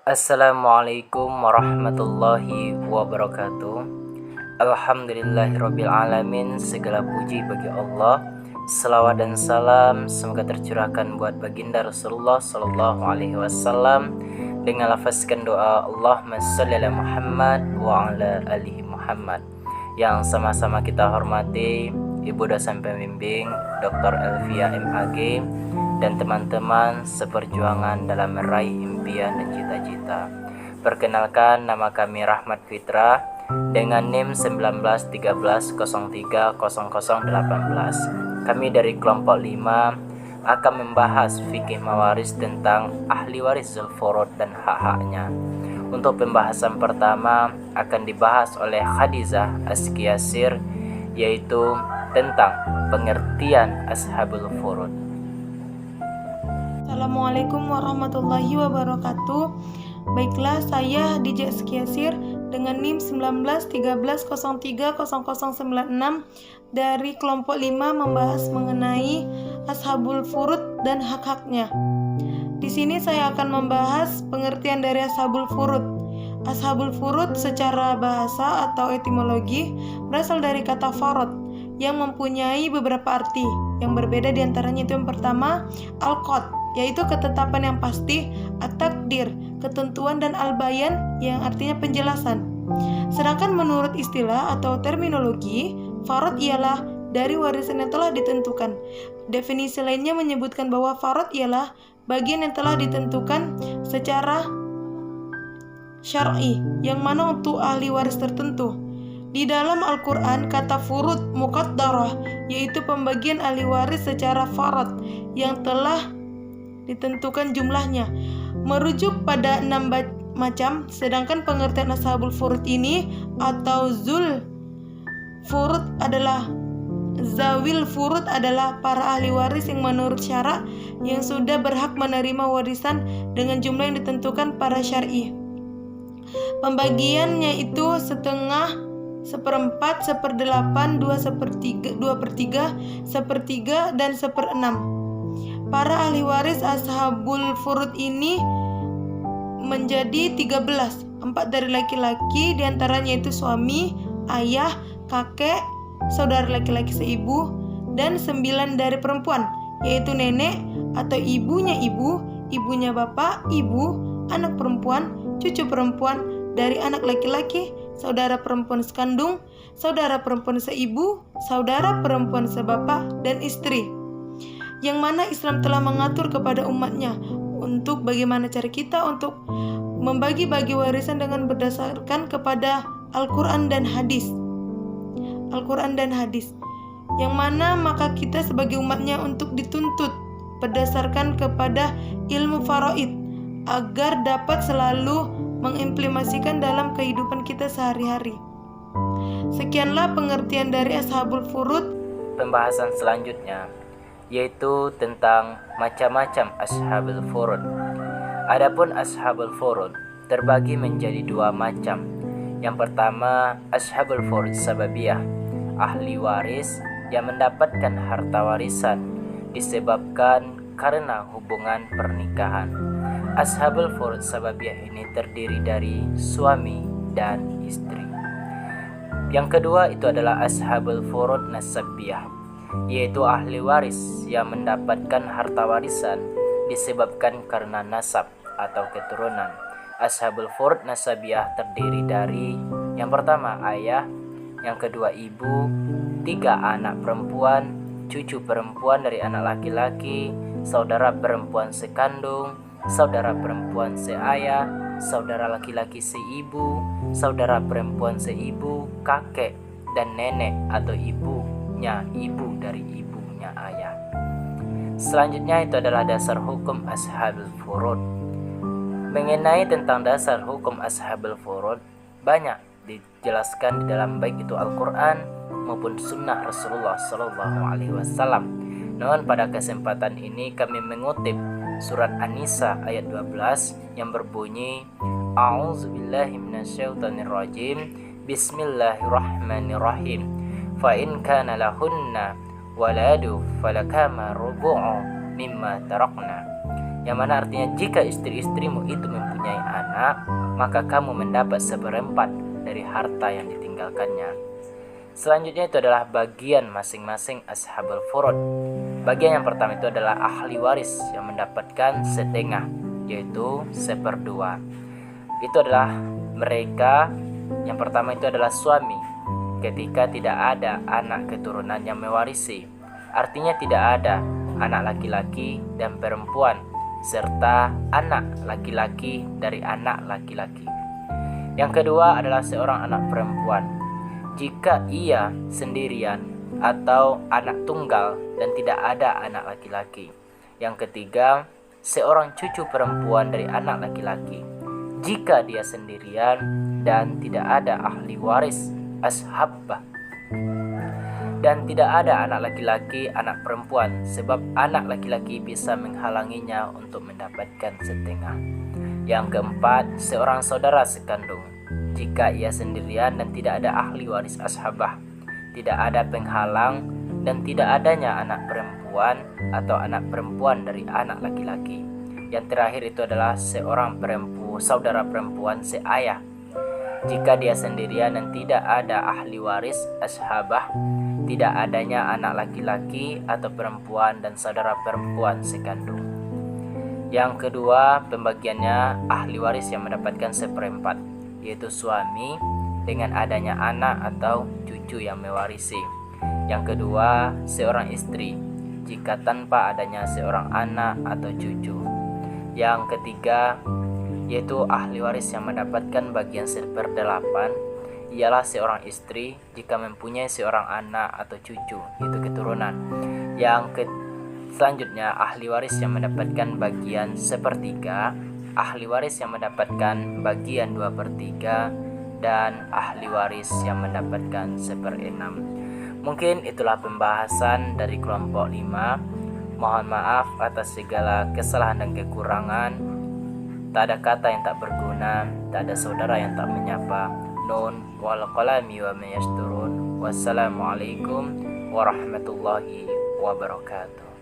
Assalamualaikum warahmatullahi wabarakatuh. Alhamdulillahirabbil alamin. Segala puji bagi Allah. Selawat dan salam semoga tercurahkan buat baginda Rasulullah sallallahu alaihi wasallam dengan lafazkan doa Allahumma shalli ala Muhammad wa ala alihi Muhammad. Yang sama-sama kita hormati Ibu dosen pembimbing Dr. Elvia MAG dan teman-teman seperjuangan dalam meraih impian dan cita-cita. Perkenalkan, nama kami Rahmat Fitra dengan NIM 1913030018. Kami dari kelompok 5 akan membahas fikih mawaris tentang ahli waris zulfurud dan hak-haknya. Untuk pembahasan pertama akan dibahas oleh Khadijah Askiasir, yaitu tentang pengertian ashabul furud. Assalamualaikum warahmatullahi wabarakatuh. Baiklah, saya Khadijah Askiasir dengan NIM 1913030096 dari kelompok 5 membahas mengenai ashabul furud dan hak-haknya. Di sini saya akan membahas pengertian dari ashabul furud. Ashabul furud secara bahasa atau etimologi berasal dari kata farad yang mempunyai beberapa arti yang berbeda. Diantaranya itu yang pertama al-qad, yaitu ketetapan yang pasti, at-takdir, ketentuan, dan al-bayan yang artinya penjelasan. Sedangkan menurut istilah atau terminologi, farad ialah dari warisan yang telah ditentukan. Definisi lainnya menyebutkan bahwa farad ialah bagian yang telah ditentukan secara syar'i, yang mana untuk ahli waris tertentu. Di dalam Al-Quran, kata furud muqaddarah, yaitu pembagian ahli waris secara farad yang telah ditentukan jumlahnya, merujuk pada 6 macam. Sedangkan pengertian ashabul furud ini atau zul furud adalah zawil furud adalah para ahli waris yang menurut syarak yang sudah berhak menerima warisan dengan jumlah yang ditentukan para syar'i. Pembagiannya itu setengah, seperempat, seperdelapan, 2/3, 1/3, dan 1/6. Para ahli waris ashabul furud ini menjadi 13, 4 dari laki-laki, diantaranya itu suami, ayah, kakek, saudara laki-laki seibu, dan 9 dari perempuan, yaitu nenek atau ibunya ibu, ibunya bapak, ibu, anak perempuan, cucu perempuan dari anak laki-laki, saudara perempuan sekandung, saudara perempuan seibu, saudara perempuan sebapak, dan istri. Yang mana Islam telah mengatur kepada umatnya untuk bagaimana cara kita untuk membagi-bagi warisan dengan berdasarkan kepada Al-Quran dan hadis. Al-Quran dan hadis. Yang mana maka kita sebagai umatnya untuk dituntut berdasarkan kepada ilmu faraid agar dapat selalu mengimplementasikan dalam kehidupan kita sehari-hari. Sekianlah pengertian dari ashabul furud. Pembahasan selanjutnya yaitu tentang macam-macam ashabul furud. Adapun ashabul furud terbagi menjadi 2 macam. Yang pertama, ashabul furud sababiyah, ahli waris yang mendapatkan harta warisan disebabkan karena hubungan pernikahan. Ashabul furud sababiyah ini terdiri dari suami dan istri. Yang kedua itu adalah ashabul furud nasabiyah, yaitu ahli waris yang mendapatkan harta warisan disebabkan karena nasab atau keturunan. Ashabul furud nasabiyah terdiri dari yang pertama ayah, yang kedua ibu, 3 anak perempuan, cucu perempuan dari anak laki-laki, saudara perempuan sekandung, saudara perempuan seayah, saudara laki-laki seibu, saudara perempuan seibu, kakek, dan nenek atau ibunya ibu dari ibunya ayah. Selanjutnya itu adalah dasar hukum ashabul furud. Mengenai tentang dasar hukum ashabul furud banyak dijelaskan di dalam baik itu Al-Quran maupun sunnah Rasulullah SAW. Namun pada kesempatan ini kami mengutip surat An-Nisa ayat 12 yang berbunyi A'udzubillahi minasyaitonirrajim, Bismillahirrahmanirrahim, fa in kana lahunna waladu falakama rubu'u mimma tarakna. Yang mana artinya jika istri-istrimu itu mempunyai anak, anak, maka kamu mendapat 1/4 dari harta yang ditinggalkannya. Selanjutnya itu adalah bagian masing-masing ashabul furud. Bagian yang pertama itu adalah ahli waris yang mendapatkan setengah, yaitu 1/2. Itu adalah mereka. Yang pertama itu adalah suami ketika tidak ada anak keturunan yang mewarisi. Artinya tidak ada anak laki-laki dan perempuan serta anak laki-laki dari anak laki-laki. Yang kedua adalah seorang anak perempuan. Jika ia sendirian atau anak tunggal dan tidak ada anak laki-laki. Yang ketiga, seorang cucu perempuan dari anak laki-laki. Jika dia sendirian dan tidak ada ahli waris ashabah, dan tidak ada anak laki-laki, anak perempuan, sebab anak laki-laki bisa menghalanginya untuk mendapatkan setengah. Yang keempat, seorang saudara sekandung. Jika ia sendirian dan tidak ada ahli waris ashabah, tidak ada penghalang dan tidak adanya anak perempuan atau anak perempuan dari anak laki-laki. Yang terakhir itu adalah seorang saudara perempuan seayah. Jika dia sendirian dan tidak ada ahli waris ashabah, tidak adanya anak laki-laki atau perempuan dan saudara perempuan sekandung. Yang kedua, pembagiannya ahli waris yang mendapatkan 1/4, yaitu suami dengan adanya anak atau cucu yang mewarisi. Yang kedua, seorang istri jika tanpa adanya seorang anak atau cucu. Yang ketiga, yaitu ahli waris yang mendapatkan bagian 1/8, ialah seorang istri jika mempunyai seorang anak atau cucu, yaitu keturunan. Selanjutnya, ahli waris yang mendapatkan bagian 1/3, ahli waris yang mendapatkan bagian 2/3, dan ahli waris yang mendapatkan 1/6. Mungkin itulah pembahasan dari kelompok 5. Mohon maaf atas segala kesalahan dan kekurangan. Tak ada kata yang tak berguna, tak ada saudara yang tak menyapa. Nun wal qalami wa ma yasturun. Wassalamualaikum warahmatullahi wabarakatuh.